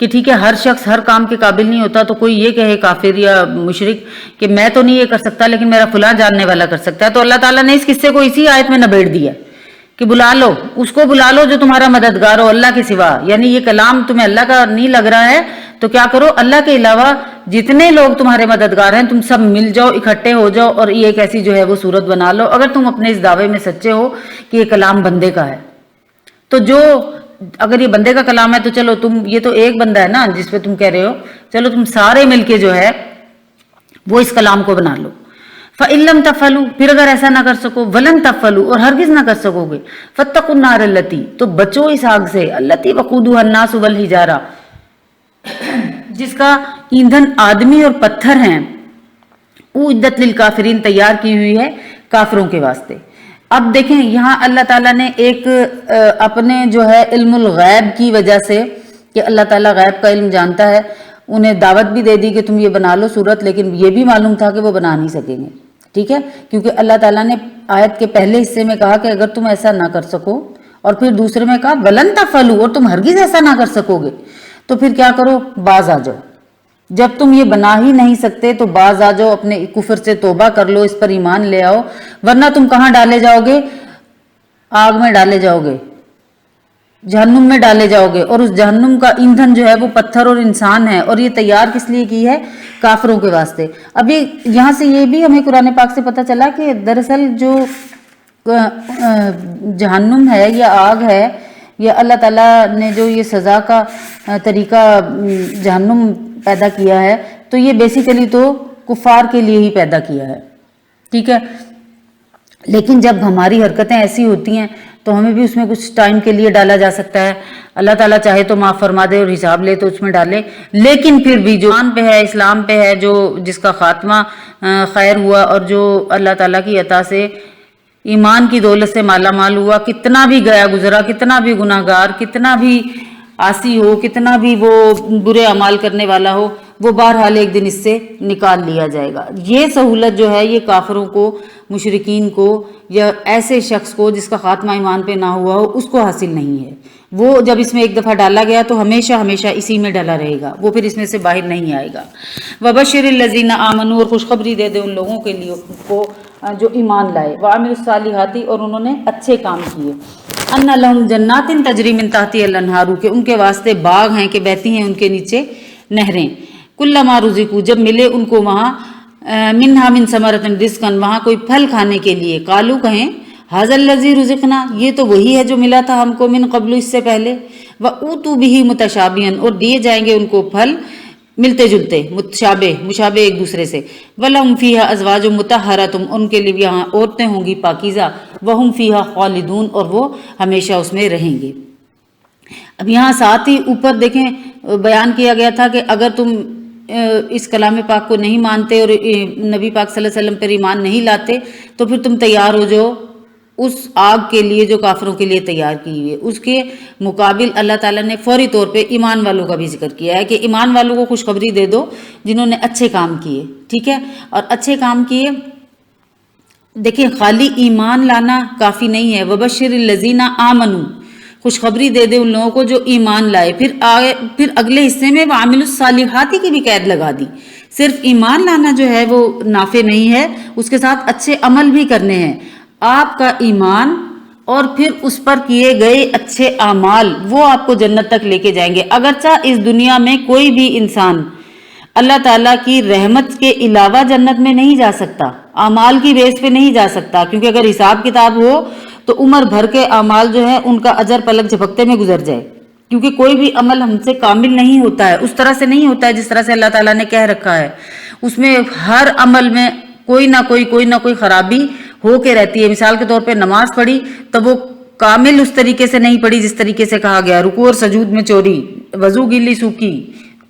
کہ ٹھیک ہے ہر شخص ہر کام کے قابل نہیں ہوتا، تو کوئی یہ کہے کافر یا مشرک کہ میں تو نہیں یہ کر سکتا لیکن میرا فلاں جاننے والا کر سکتا ہے، تو اللہ تعالیٰ نے اس قصے کو اسی آیت میں نبیڑ دیا کہ بلا لو اس کو، بلا لو جو تمہارا مددگار ہو اللہ کے سوا، یعنی یہ کلام تمہیں اللہ کا نہیں لگ رہا ہے تو کیا کرو، اللہ کے علاوہ جتنے لوگ تمہارے مددگار ہیں تم سب مل جاؤ، اکٹھے ہو جاؤ اور یہ ایک ایسی جو ہے وہ صورت بنا لو، اگر تم اپنے اس دعوے میں سچے ہو کہ یہ کلام بندے کا ہے۔ تو جو اگر یہ بندے کا کلام ہے تو چلو تم، یہ تو ایک بندہ ہے نا جس پہ تم کہہ رہے ہو، چلو تم سارے مل کے جو ہے وہ اس کلام کو بنا لو۔ فَإِن لَمْ تَفْعَلُوا، پھر اگر ایسا نہ کر سکو، وَلَن تَفْعَلُوا، اور ہرگز نہ کر سکو گے، فَاتَّقُوا النَّارَ الَّتِي، تو بچو اس آگ سے، الَّتِي وَقُودُهَا النَّاسُ وَالْحِجَارَةُ، جس کا ایندھن آدمی اور پتھر ہیں، اُعِدَّتْ لِلْكَافِرِينَ، تیار کی ہوئی ہے کافروں کے واسطے۔ اب دیکھیں یہاں اللہ تعالیٰ نے ایک اپنے جو ہے علم الغیب کی وجہ سے، کہ اللہ تعالیٰ غیب کا علم جانتا ہے، انہیں دعوت بھی دے دی کہ تم یہ بنا لو صورت، لیکن یہ بھی معلوم تھا کہ وہ بنا نہیں سکیں گے، ٹھیک ہے، کیونکہ اللہ تعالیٰ نے آیت کے پہلے حصے میں کہا کہ اگر تم ایسا نہ کر سکو، اور پھر دوسرے میں کہا وَلَن تَفْعَلُوا، اور تم ہرگز ایسا نہ کر سکو گے، تو پھر کیا کرو، باز آ جاؤ، جب تم یہ بنا ہی نہیں سکتے تو باز آ جاؤ، اپنے کفر سے توبہ کر لو، اس پر ایمان لے آؤ، ورنہ تم کہاں ڈالے جاؤ گے، آگ میں ڈالے جاؤ گے، جہنم میں ڈالے جاؤ گے، اور اس جہنم کا ایندھن جو ہے وہ پتھر اور انسان ہے، اور یہ تیار کس لیے کی ہے، کافروں کے واسطے۔ ابھی یہاں سے یہ بھی ہمیں قرآن پاک سے پتہ چلا کہ دراصل جو جہنم ہے یا آگ ہے، یا اللہ تعالیٰ نے جو یہ سزا کا طریقہ جہنم پیدا کیا ہے، تو یہ بیسیکلی تو کفار کے لیے ہی پیدا کیا ہے، ٹھیک ہے، لیکن جب ہماری حرکتیں ایسی ہوتی ہیں تو ہمیں بھی اس میں کچھ ٹائم کے لیے ڈالا جا سکتا ہے، اللہ تعالیٰ چاہے تو معاف فرما دے اور حساب لے تو اس میں ڈالے، لیکن پھر بھی جو ایمان پہ ہے، اسلام پہ ہے، جو جس کا خاتمہ خیر ہوا، اور جو اللہ تعالیٰ کی عطا سے ایمان کی دولت سے مالا مال ہوا، کتنا بھی گیا گزرا، کتنا بھی گناہ گار، کتنا بھی عاصی ہو، کتنا بھی وہ برے اعمال کرنے والا ہو، وہ بہرحال ایک دن اس سے نکال لیا جائے گا۔ یہ سہولت جو ہے یہ کافروں کو، مشرکین کو، یا ایسے شخص کو جس کا خاتمہ ایمان پہ نہ ہوا ہو، اس کو حاصل نہیں ہے۔ وہ جب اس میں ایک دفعہ ڈالا گیا تو ہمیشہ ہمیشہ اسی میں ڈالا رہے گا، وہ پھر اس میں سے باہر نہیں آئے گا۔ وَبَشِّرِ الَّذِينَ آمَنُوا، اور خوشخبری دے دے ان لوگوں کے لیے کو جو ایمان لائے، وَعَمِلُوا الصَّالِحَاتِ، اور انہوں نے اچھے کام کیے، أَنَّ لَهُمْ جَنَّاتٍ تَجْرِي مِن تَحْتِهَا الْأَنْهَارُ، کہ ان کے واسطے باغ ہیں کہ بہتی ہیں ان کے نیچے نہریں، کلما رزقوا، جب ملے ان کو وہاں، منہا من ثمرۃ رزقا، وہاں کوئی پھل کھانے کے لیے، قالوا کہیں، ھذا الذی رزقنا، یہ تو وہی ہے جو ملا تھا ہم کو، من قبل، اس سے پہلے، وَأُوتُوا بِهِ مُتَشَابِهًا، اور دیے جائیں گے ان کو پھل ملتے جلتے، مشابہ ایک دوسرے سے، وَلَهُمْ فِيهَا أَزْوَاجٌ مُطَهَّرَةٌ، ان کے لیے یہاں عورتیں ہوں گی پاکیزہ، وَهُمْ فِيهَا خَالِدُونَ، اور وہ ہمیشہ اس میں رہیں گے۔ اب یہاں ساتھ ہی اوپر دیکھیں بیان کیا گیا تھا کہ اگر تم اس کلام پاک کو نہیں مانتے اور نبی پاک صلی اللہ علیہ وسلم پر ایمان نہیں لاتے تو پھر تم تیار ہو جاؤ اس آگ کے لیے جو کافروں کے لیے تیار کی ہوئی ہے۔ اس کے مقابل اللہ تعالیٰ نے فوری طور پہ ایمان والوں کا بھی ذکر کیا ہے کہ ایمان والوں کو خوشخبری دے دو جنہوں نے اچھے کام کیے، ٹھیک ہے، اور اچھے کام کیے، دیکھیں خالی ایمان لانا کافی نہیں ہے، وَبَشِّرِ الَّذِينَ آمَنُوا، خوشخبری دے دے ان لوگوں کو جو ایمان لائے، پھر اگلے حصے میں وَعَمِلُوا الصَّالِحَاتِ کی بھی قید لگا دی۔ صرف ایمان لانا جو ہے وہ نافع نہیں ہے، اس کے ساتھ اچھے عمل بھی کرنے ہیں۔ آپ کا ایمان اور پھر اس پر کیے گئے اچھے اعمال وہ آپ کو جنت تک لے کے جائیں گے۔ اگرچہ اس دنیا میں کوئی بھی انسان اللہ تعالیٰ کی رحمت کے علاوہ جنت میں نہیں جا سکتا، اعمال کی بیس پہ نہیں جا سکتا، کیونکہ اگر حساب کتاب ہو تو عمر بھر کے اعمال جو ہے ان کا اجر پلک جھپکتے میں گزر جائے، کیونکہ کوئی بھی عمل ہم سے کامل نہیں ہوتا ہے، اس طرح سے نہیں ہوتا ہے جس طرح سے اللہ تعالیٰ نے کہہ رکھا ہے۔ اس میں ہر عمل میں کوئی نہ کوئی خرابی ہو کے رہتی ہے۔ مثال کے طور پہ نماز پڑھی تو وہ کامل اس طریقے سے نہیں پڑھی جس طریقے سے کہا گیا، رکوع اور سجود میں چوری، وضو گیلی سوکھی،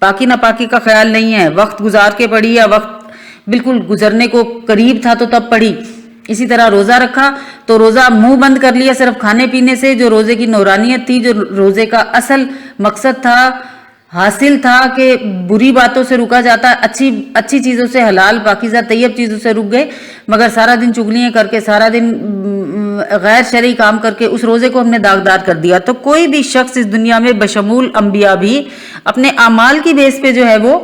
پاکی ناپاکی کا خیال نہیں ہے، وقت گزار کے پڑھی یا وقت بالکل گزرنے کو قریب تھا تو تب پڑھی۔ اسی طرح روزہ رکھا تو روزہ منہ بند کر لیا صرف کھانے پینے سے، جو روزے کی نورانیت تھی، جو روزے کا اصل مقصد تھا، حاصل تھا کہ بری باتوں سے رکا جاتا، اچھی چیزوں سے، حلال پاکیزہ طیب چیزوں سے رک گئے، مگر سارا دن چغلیاں کر کے، سارا دن غیر شرعی کام کر کے اس روزے کو ہم نے داغدار کر دیا تو کوئی بھی شخص اس دنیا میں بشمول انبیاء بھی اپنے اعمال کی بیس پہ جو ہے وہ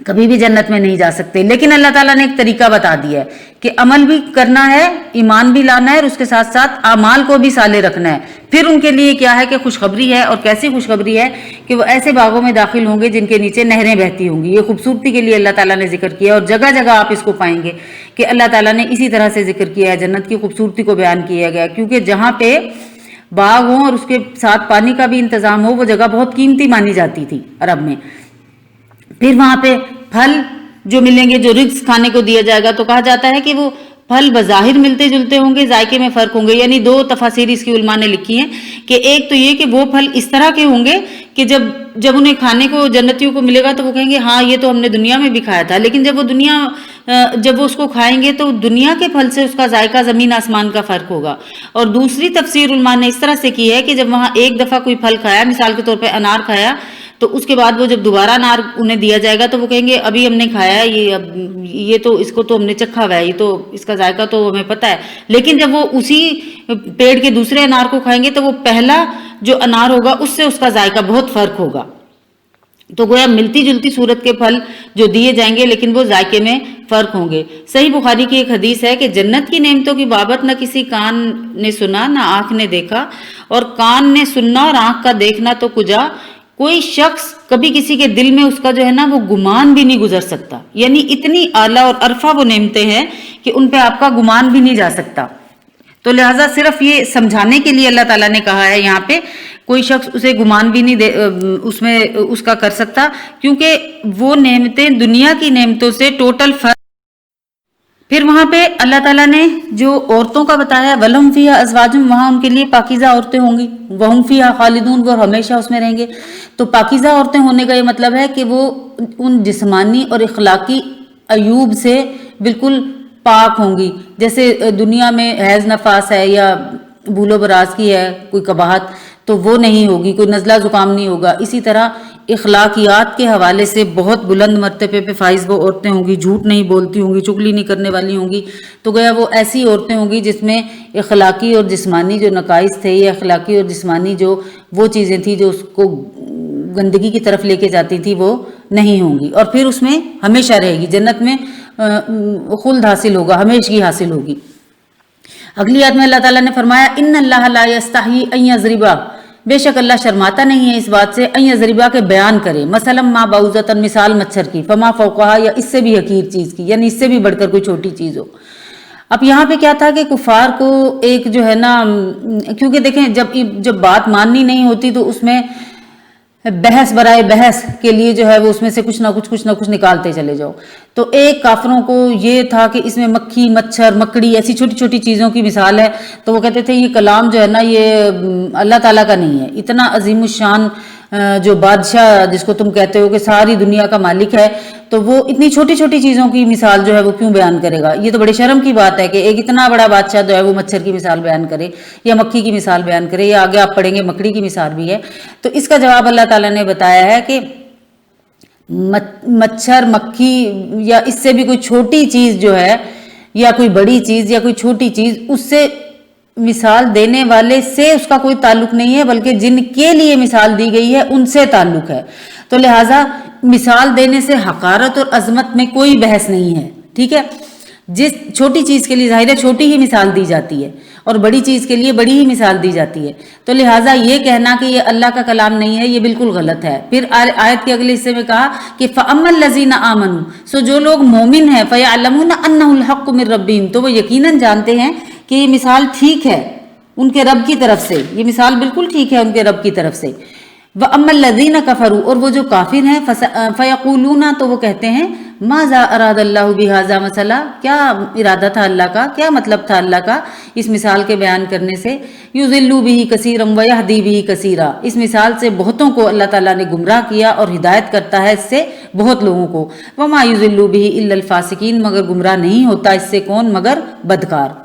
کبھی بھی جنت میں نہیں جا سکتے. لیکن اللہ تعالیٰ نے ایک طریقہ بتا دیا ہے کہ عمل بھی کرنا ہے, ایمان بھی لانا ہے, اور اس کے ساتھ ساتھ اعمال کو بھی صالح رکھنا ہے. پھر ان کے لیے کیا ہے کہ خوشخبری ہے, اور کیسی خوشخبری ہے کہ وہ ایسے باغوں میں داخل ہوں گے جن کے نیچے نہریں بہتی ہوں گی. یہ خوبصورتی کے لیے اللہ تعالیٰ نے ذکر کیا, اور جگہ جگہ آپ اس کو پائیں گے کہ اللہ تعالیٰ نے اسی طرح سے ذکر کیا ہے, جنت کی خوبصورتی کو بیان کیا گیا, کیونکہ جہاں پہ باغ ہوں اور اس کے ساتھ پانی کا بھی انتظام ہو وہ جگہ بہت قیمتی مانی جاتی تھی عرب میں. پھر وہاں پہ پھل جو ملیں گے, جو رزق کھانے کو دیا جائے گا, تو کہا جاتا ہے کہ وہ پھل بظاہر ملتے جلتے ہوں گے, ذائقے میں فرق ہوں گے. یعنی دو تفاسیر اس کی علماء نے لکھی ہیں کہ ایک تو یہ کہ وہ پھل اس طرح کے ہوں گے کہ جب انہیں کھانے کو جنتیوں کو ملے گا تو وہ کہیں گے ہاں یہ تو ہم نے دنیا میں بھی کھایا تھا, لیکن جب وہ اس کو کھائیں گے تو دنیا کے پھل سے اس کا ذائقہ زمین آسمان کا فرق ہوگا. اور دوسری تفسیر علماء نے اس طرح سے کی ہے کہ جب وہاں ایک دفعہ کوئی پھل کھایا, مثال کے طور پہ انار کھایا, تو اس کے بعد وہ جب دوبارہ انار انہیں دیا جائے گا تو وہ کہیں گے ابھی ہم نے کھایا ہے, یہ تو اس کو تو ہم نے چکھا ہوا ہے, یہ تو اس کا ذائقہ تو ہمیں پتہ ہے. لیکن جب وہ اسی پیڑ کے دوسرے انار کو کھائیں گے تو وہ پہلا جو انار ہوگا اس سے اس کا ذائقہ بہت فرق ہوگا. تو گویا ملتی جلتی صورت کے پھل جو دیے جائیں گے لیکن وہ ذائقے میں فرق ہوں گے. صحیح بخاری کی ایک حدیث ہے کہ جنت کی نعمتوں کی بابت نہ کسی کان نے سنا نہ آنکھ نے دیکھا, اور کان نے سننا اور آنکھ کا دیکھنا تو کجا, کوئی شخص کبھی کسی کے دل میں اس کا جو ہے نا وہ گمان بھی نہیں گزر سکتا. یعنی اتنی اعلیٰ اور عرفہ وہ نعمتیں ہیں کہ ان پہ آپ کا گمان بھی نہیں جا سکتا. تو لہٰذا صرف یہ سمجھانے کے لیے اللہ تعالیٰ نے کہا ہے یہاں پہ کوئی شخص اسے گمان بھی نہیں اس میں اس کا کر سکتا, کیونکہ وہ نعمتیں دنیا کی نعمتوں سے ٹوٹل فرق. پھر وہاں پہ اللہ تعالیٰ نے جو عورتوں کا بتایا وَلَهُمْ فِيهَا أَزْوَاجٌ, وہاں ان کے لیے پاکیزہ عورتیں ہوں گی, وَهُمْ فِيهَا خَالِدُونَ, وہ ہمیشہ اس میں رہیں گے. تو پاکیزہ عورتیں ہونے کا یہ مطلب ہے کہ وہ ان جسمانی اور اخلاقی عیوب سے بالکل پاک ہوں گی. جیسے دنیا میں حیض نفاس ہے یا بھول و براز کی ہے کوئی قباحت, تو وہ نہیں ہوگی, کوئی نزلہ زکام نہیں ہوگا. اسی طرح اخلاقیات کے حوالے سے بہت بلند مرتبے پہ فائز وہ عورتیں ہوں گی, جھوٹ نہیں بولتی ہوں گی, چگلی نہیں کرنے والی ہوں گی. تو گویا وہ ایسی عورتیں ہوں گی جس میں اخلاقی اور جسمانی جو نقائص تھے, یا اخلاقی اور جسمانی جو وہ چیزیں تھیں جو اس کو گندگی کی طرف لے کے جاتی تھی وہ نہیں ہوں گی. اور پھر اس میں ہمیشہ رہے گی, جنت میں خلد حاصل ہوگا, ہمیشگی حاصل ہوگی. اگلی آیت میں اللہ تعالیٰ نے فرمایا ان اللہ لا یستحی ان یضرب, بے شک اللہ شرماتا نہیں ہے اس بات سے ان یضرب کے بیان کرے, مثلا ما بعوضۃ, مثال مچھر کی, فما فوقها, یا اس سے بھی حقیر چیز کی, یعنی اس سے بھی بڑھ کر کوئی چھوٹی چیز ہو. اب یہاں پہ کیا تھا کہ کفار کو ایک جو ہے نا, کیونکہ دیکھیں جب بات ماننی نہیں ہوتی تو اس میں بحث برائے بحث کے لیے جو ہے وہ اس میں سے کچھ نہ کچھ نکالتے چلے جاؤ. تو ایک کافروں کو یہ تھا کہ اس میں مکھی, مچھر, مکڑی ایسی چھوٹی چھوٹی چیزوں کی مثال ہے, تو وہ کہتے تھے یہ کلام جو ہے نا یہ اللہ تعالیٰ کا نہیں ہے. اتنا عظیم الشان جو بادشاہ جس کو تم کہتے ہو کہ ساری دنیا کا مالک ہے, تو وہ اتنی چھوٹی چھوٹی چیزوں کی مثال جو ہے وہ کیوں بیان کرے گا. یہ تو بڑے شرم کی بات ہے کہ ایک اتنا بڑا بادشاہ جو ہے وہ مچھر کی مثال بیان کرے یا مکھی کی مثال بیان کرے, یا آگے آپ پڑھیں گے مکڑی کی مثال بھی ہے. تو اس کا جواب اللہ تعالیٰ نے بتایا ہے کہ مچھر, مکھی یا اس سے بھی کوئی چھوٹی چیز جو ہے, یا کوئی بڑی چیز یا کوئی چھوٹی چیز, اس سے مثال دینے والے سے اس کا کوئی تعلق نہیں ہے, بلکہ جن کے لیے مثال دی گئی ہے ان سے تعلق ہے. تو لہٰذا مثال دینے سے حقارت اور عظمت میں کوئی بحث نہیں ہے. ٹھیک ہے, جس چھوٹی چیز کے لیے ظاہر ہے چھوٹی ہی مثال دی جاتی ہے, اور بڑی چیز کے لیے بڑی ہی مثال دی جاتی ہے. تو لہٰذا یہ کہنا کہ یہ اللہ کا کلام نہیں ہے یہ بالکل غلط ہے. پھر آیت کے اگلے حصے میں کہا کہ فَأَمَّا الَّذِينَ آمَنُوا, سو جو لوگ مومن ہیں, فَيَعْلَمُونَ أَنَّهُ الْحَقُّ مِنْ رَبِّهِمْ, تو وہ یقیناً جانتے ہیں کہ یہ مثال ٹھیک ہے ان کے رب کی طرف سے, یہ مثال بالکل ٹھیک ہے ان کے رب کی طرف سے. وَأَمَّا الَّذِينَ كَفَرُوا, اور وہ جو کافر ہیں, فَيَقُولُونَ, تو وہ کہتے ہیں مَاذَا أَرَادَ اللَّهُ بِهَذَا مَثَلًا, کیا ارادہ تھا اللہ کا, کیا مطلب تھا اللہ کا اس مثال کے بیان کرنے سے. يُضِلُّ بِهِ كَثِيرًا وَيَهْدِي بِهِ كَثِيرًا, اس مثال سے بہتوں کو اللہ تعالیٰ نے گمراہ کیا اور ہدایت کرتا ہے اس سے بہت لوگوں کو. وَمَا يُضِلُّ بِهِ إِلَّا الْفَاسِقِينَ, مگر گمراہ نہیں ہوتا اس سے کون, مگر بدکار.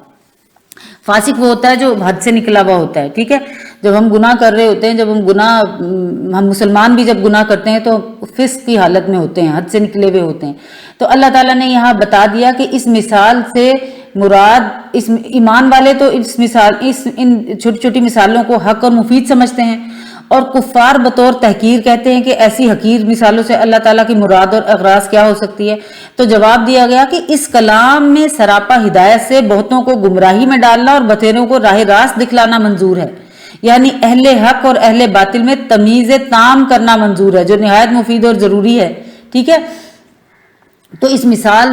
فاسق وہ ہوتا ہے جو حد سے نکلا ہوا ہوتا ہے. ٹھیک ہے, جب ہم گناہ کر رہے ہوتے ہیں, جب ہم مسلمان بھی جب گناہ کرتے ہیں تو فسق کی حالت میں ہوتے ہیں, حد سے نکلے ہوئے ہوتے ہیں. تو اللہ تعالیٰ نے یہاں بتا دیا کہ اس مثال سے مراد اس ایمان والے تو ان چھوٹی چھوٹی مثالوں کو حق اور مفید سمجھتے ہیں، اور کفار بطور تحقیر کہتے ہیں کہ ایسی حقیر مثالوں سے اللہ تعالیٰ کی مراد اور اغراض کیا ہو سکتی ہے۔ تو جواب دیا گیا کہ اس کلام میں سراپا ہدایت سے بہتوں کو گمراہی میں ڈالنا اور بتیروں کو راہ راست دکھلانا منظور ہے، یعنی اہل حق اور اہل باطل میں تمیز تام کرنا منظور ہے، جو نہایت مفید اور ضروری ہے۔ ٹھیک ہے، تو اس مثال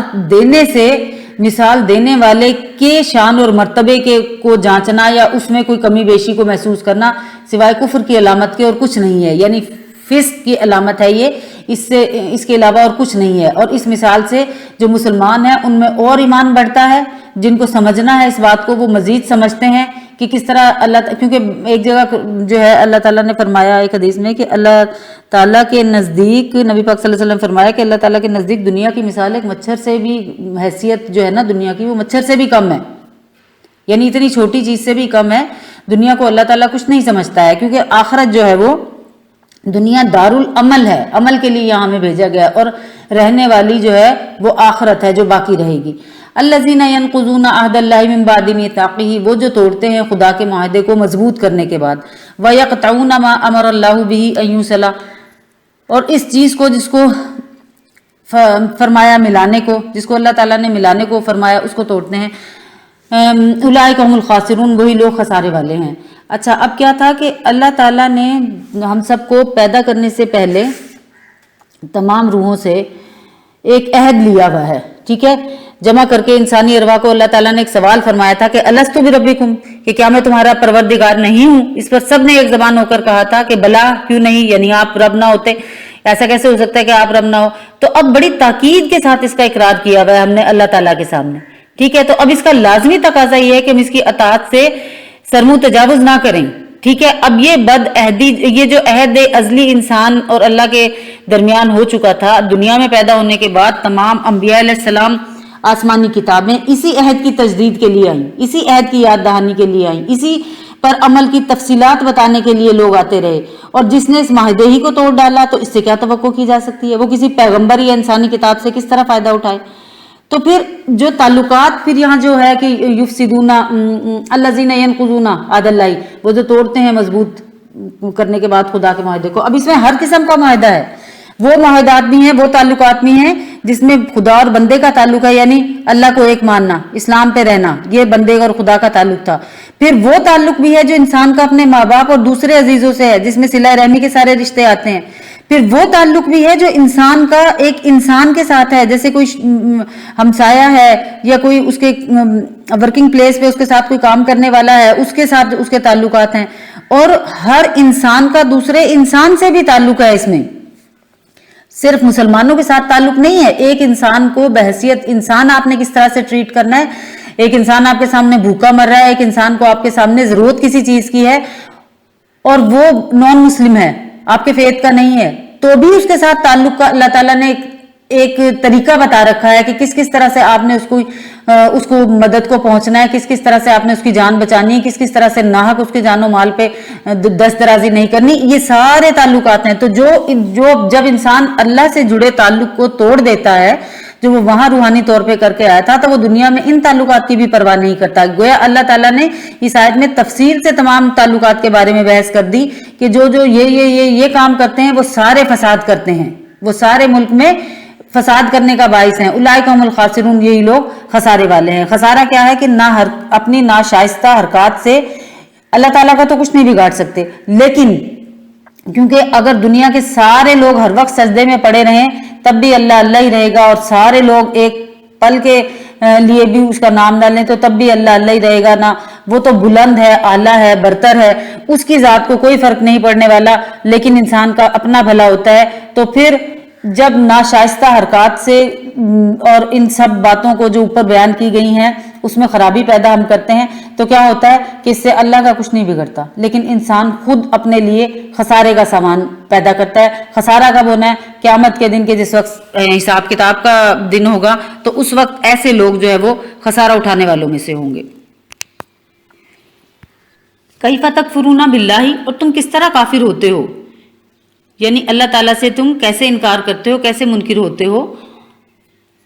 دینے والے کے شان اور مرتبے کو جانچنا یا اس میں کوئی کمی بیشی کو محسوس کرنا سوائے کفر کی علامت کے اور کچھ نہیں ہے، یعنی فسق کی علامت ہے یہ، اس کے علاوہ اور کچھ نہیں ہے۔ اور اس مثال سے جو مسلمان ہیں ان میں اور ایمان بڑھتا ہے، جن کو سمجھنا ہے اس بات کو وہ مزید سمجھتے ہیں کہ کس طرح کیونکہ ایک جگہ جو ہے اللہ تعالیٰ نے فرمایا ایک حدیث میں کہ اللہ تعالیٰ کے نزدیک، نبی پاک صلی اللہ علیہ وسلم فرمایا کہ اللہ تعالیٰ کے نزدیک دنیا کی مثال ایک مچھر سے بھی، حیثیت جو ہے نا دنیا کی وہ مچھر سے بھی کم ہے، یعنی اتنی چھوٹی چیز سے بھی کم ہے۔ دنیا کو اللہ تعالیٰ کچھ نہیں سمجھتا ہے، کیونکہ آخرت جو ہے وہ دنیا دارالعمل ہے، عمل کے لیے یہاں ہمیں بھیجا گیا، اور رہنے والی جو ہے وہ آخرت ہے جو باقی رہے گی۔ الذین ینقضون عہد اللہ من بعد میثاقہ، وہ جو توڑتے ہیں خدا کے معاہدے کو مضبوط کرنے کے بعد، ویقطعون ما امر اللہ بہ ان یوصل، اور اس چیز کو جس کو فرمایا ملانے کو، جس کو اللہ تعالیٰ نے ملانے کو فرمایا اس کو توڑتے ہیں۔ اولئک هم الخاسرون، وہی لوگ خسارے والے ہیں۔ اچھا، اب کیا تھا کہ اللہ تعالیٰ نے ہم سب کو پیدا کرنے سے پہلے تمام روحوں سے ایک عہد لیا ہوا ہے، ٹھیک ہے، جمع کر کے انسانی ارواح کو اللہ تعالیٰ نے ایک سوال فرمایا تھا کہ الستو بربکم، کہ کیا میں تمہارا پروردگار نہیں ہوں؟ اس پر سب نے ایک زبان ہو کر کہا تھا کہ بلا، کیوں نہیں، یعنی آپ رب نہ ہوتے، ایسا کیسے ہو سکتا ہے کہ آپ رب نہ ہو؟ تو اب بڑی تاکید کے ساتھ اس کا اقرار کیا ہوا ہے ہم نے اللہ تعالیٰ کے سامنے، ٹھیک ہے۔ تو اب اس کا لازمی تقاضا یہ ہے کہ ہم اس کی اطاعت سے سرمو تجاوز نہ کریں، ٹھیک ہے۔ اب یہ بد عہدی، یہ جو عہد ازلی انسان اور اللہ کے درمیان ہو چکا تھا، دنیا میں پیدا ہونے کے بعد تمام انبیاء علیہ السلام، آسمانی کتابیں اسی عہد کی تجدید کے لیے آئیں، اسی عہد کی یاد دہانی کے لیے آئیں، اسی پر عمل کی تفصیلات بتانے کے لیے لوگ آتے رہے، اور جس نے اس معاہدے ہی کو توڑ ڈالا تو اس سے کیا توقع کی جا سکتی ہے؟ وہ کسی پیغمبر یا انسانی کتاب سے کس طرح فائدہ اٹھائے؟ تو پھر جو تعلقات پھر یہاں جو ہے کہ یفسدون الذین ینقضون عہد اللہ، وہ جو توڑتے ہیں مضبوط کرنے کے بعد خدا کے معاہدے کو، اب اس میں ہر قسم کا معاہدہ ہے، وہ معاہدات بھی ہیں، وہ تعلقات بھی ہیں جس میں خدا اور بندے کا تعلق ہے، یعنی اللہ کو ایک ماننا، اسلام پہ رہنا، یہ بندے اور خدا کا تعلق تھا۔ پھر وہ تعلق بھی ہے جو انسان کا اپنے ماں باپ اور دوسرے عزیزوں سے ہے، جس میں صلہ رحمی کے سارے رشتے آتے ہیں۔ پھر وہ تعلق بھی ہے جو انسان کا ایک انسان کے ساتھ ہے، جیسے کوئی ہمسایہ ہے یا کوئی اس کے ورکنگ پلیس پہ اس کے ساتھ کوئی کام کرنے والا ہے، اس کے ساتھ اس کے تعلقات ہیں، اور ہر انسان کا دوسرے انسان سے بھی تعلق ہے۔ اس میں صرف مسلمانوں کے ساتھ تعلق نہیں ہے، ایک انسان کو بحیثیت انسان آپ نے کس طرح سے ٹریٹ کرنا ہے۔ ایک انسان آپ کے سامنے بھوکا مر رہا ہے، ایک انسان کو آپ کے سامنے ضرورت کسی چیز کی ہے اور وہ نان مسلم ہے، آپ کے فیت کا نہیں ہے، تو بھی اس کے ساتھ تعلق کا اللہ تعالیٰ نے ایک طریقہ بتا رکھا ہے کہ کس کس طرح سے آپ نے اس کو مدد کو پہنچنا ہے، کس کس طرح سے آپ نے اس کی جان بچانی ہے، کس کس طرح سے ناحق اس کے جان و مال پہ دست درازی نہیں کرنی، یہ سارے تعلقات ہیں۔ تو جب انسان اللہ سے جڑے تعلق کو توڑ دیتا ہے، جو وہ وہاں روحانی طور پہ کر کے آیا تھا، تو وہ دنیا میں ان تعلقات کی بھی پرواہ نہیں کرتا۔ گویا اللہ تعالیٰ نے اس آیت میں تفصیل سے تمام تعلقات کے بارے میں بحث کر دی کہ جو یہ کام کرتے ہیں وہ سارے فساد کرتے ہیں، وہ سارے ملک میں فساد کرنے کا باعث ہیں۔ اولئک هم الخاسرون، یہی لوگ خسارے والے ہیں۔ خسارہ کیا ہے کہ اپنی ناشائستہ حرکات سے اللہ تعالیٰ کا تو کچھ نہیں بگاڑ سکتے، لیکن کیونکہ اگر دنیا کے سارے لوگ ہر وقت سجدے میں پڑے رہیں تب بھی اللہ اللہ ہی رہے گا، اور سارے لوگ ایک پل کے لیے بھی اس کا نام ڈالیں تو تب بھی اللہ اللہ ہی رہے گا، نہ وہ تو بلند ہے، اعلیٰ ہے، برتر ہے، اس کی ذات کو کوئی فرق نہیں پڑنے والا، لیکن انسان کا اپنا بھلا ہوتا ہے۔ تو پھر جب ناشائستہ حرکات سے اور ان سب باتوں کو جو اوپر بیان کی گئی ہیں اس میں خرابی پیدا ہم کرتے ہیں تو کیا ہوتا ہے کہ اس سے اللہ کا کچھ نہیں بگڑتا، لیکن انسان خود اپنے لیے خسارے کا سامان پیدا کرتا ہے۔ خسارہ کب ہونا ہے؟ قیامت کے دن کے جس وقت حساب کتاب کا دن ہوگا، تو اس وقت ایسے لوگ جو ہے وہ خسارہ اٹھانے والوں میں سے ہوں گے۔ کیف تکفرون باللہ، اور تم کس طرح کافر ہوتے ہو، یعنی اللہ تعالیٰ سے تم کیسے انکار کرتے ہو، کیسے منکر ہوتے ہو۔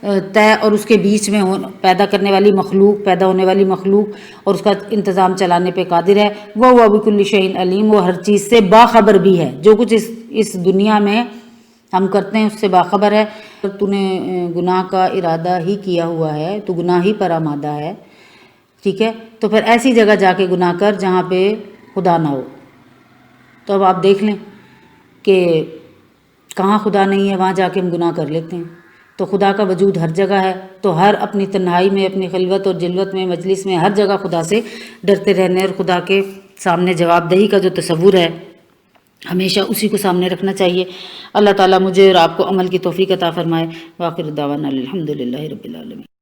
طے اور اس کے بیچ میں پیدا کرنے والی مخلوق، پیدا ہونے والی مخلوق اور اس کا انتظام چلانے پہ قادر ہے۔ وہ بکل شیء علیم، وہ ہر چیز سے باخبر بھی ہے، جو کچھ اس دنیا میں ہم کرتے ہیں اس سے باخبر ہے۔ تو نے گناہ کا ارادہ ہی کیا ہوا ہے، تو گناہ ہی پر آمادہ ہے، ٹھیک ہے، تو پھر ایسی جگہ جا کے گناہ کر جہاں پہ خدا نہ ہو۔ تو اب آپ دیکھ لیں کہ کہاں خدا نہیں ہے، وہاں جا کے ہم گناہ کر لیتے ہیں۔ تو خدا کا وجود ہر جگہ ہے، تو ہر اپنی تنہائی میں، اپنی خلوت اور جلوت میں، مجلس میں، ہر جگہ خدا سے ڈرتے رہنے اور خدا کے سامنے جواب دہی کا جو تصور ہے ہمیشہ اسی کو سامنے رکھنا چاہیے۔ اللہ تعالیٰ مجھے اور آپ کو عمل کی توفیق عطا فرمائے۔ وآخر دعوانا الحمدللہ رب العالمین۔